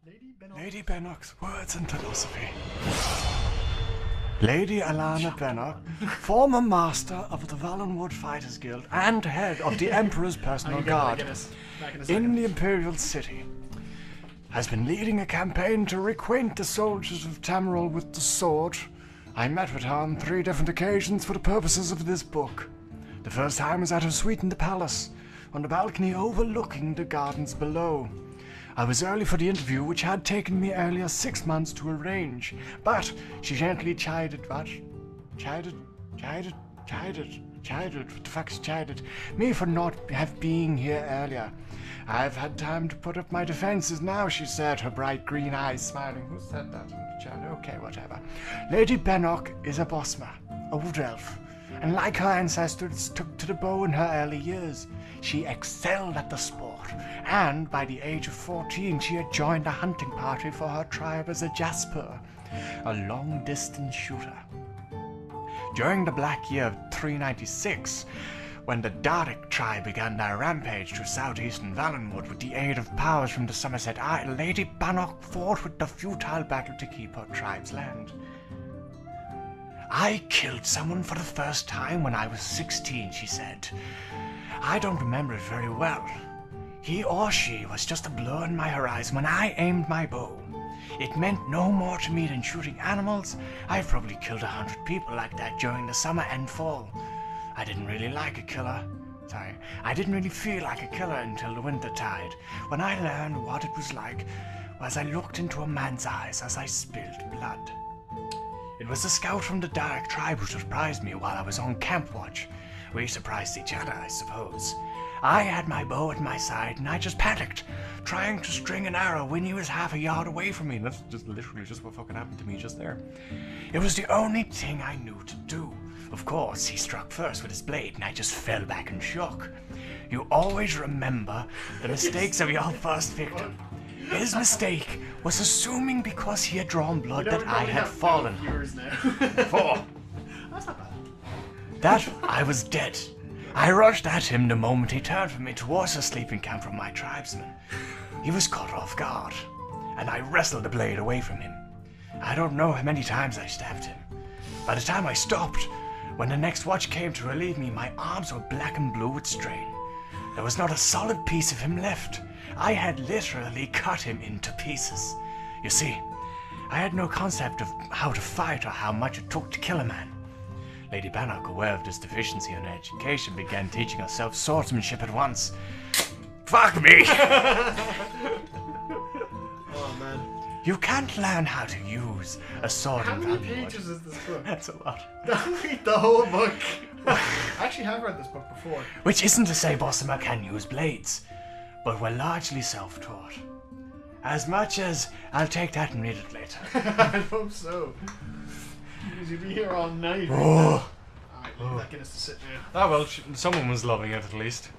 Lady Bennock's Words and Philosophy. Lady Alana Bennock, former master of the Valenwood Fighters Guild and head of the Emperor's personal guard in the Imperial City, has been leading a campaign to reacquaint the soldiers of Tamarol with the sword. I met with her on 3 different occasions for the purposes of this book. The first time was at her suite in the palace, on the balcony overlooking the gardens below. I was early for the interview, which had taken me earlier 6 months to arrange, but she gently chided me for not being here earlier. I've had time to put up my defenses now, she said, her bright green eyes smiling. Who said that in the chat? Okay, whatever. Lady Bennock is a bosma, a wood elf, and like her ancestors, took to the bow in her early years. She excelled at the sport, and by the age of 14 she had joined a hunting party for her tribe as a jasper, a long-distance shooter. During the Black Year of 396, when the Dardic tribe began their rampage through southeastern Valenwood with the aid of powers from the Somerset Isle, Lady Bennock fought with the futile battle to keep her tribe's land. I killed someone for the first time when I was 16, she said. I don't remember it very well. He or she was just a blur in my horizon when I aimed my bow. It meant no more to me than shooting animals. I've probably killed 100 people like that during the summer and fall. I didn't really feel like a killer until the winter tide, when I learned what it was like as I looked into a man's eyes as I spilled blood. It was a scout from the Dark tribe who surprised me while I was on camp watch. We surprised each other, I suppose. I had my bow at my side and I just panicked, trying to string an arrow when he was half a yard away from me. That's just literally just what fucking happened to me just there. It was the only thing I knew to do. Of course, he struck first with his blade and I just fell back in shock. You always remember the mistakes of your first victim. His mistake was assuming because he had drawn blood that I had fallen. 4. That's not bad. That I was dead. I rushed at him the moment he turned from me towards the sleeping camp from my tribesmen. He was caught off guard, and I wrestled the blade away from him. I don't know how many times I stabbed him. By the time I stopped, when the next watch came to relieve me, my arms were black and blue with strain. There was not a solid piece of him left. I had literally cut him into pieces. You see, I had no concept of how to fight or how much it took to kill a man. Lady Bennock, aware of this deficiency in her education, began teaching herself swordsmanship at once. Fuck me! Oh man. You can't learn how to use a sword How in many Valenwood. pages is this book? That's a lot. Don't read the whole book. I actually have read this book before. Which isn't to say Bossima can use blades, but we're largely self-taught. As much as I'll take that and read it later. I hope so. Because you'll be here all night. Oh. Alright, leave that Guinness to sit now. Ah well, someone was loving it at least.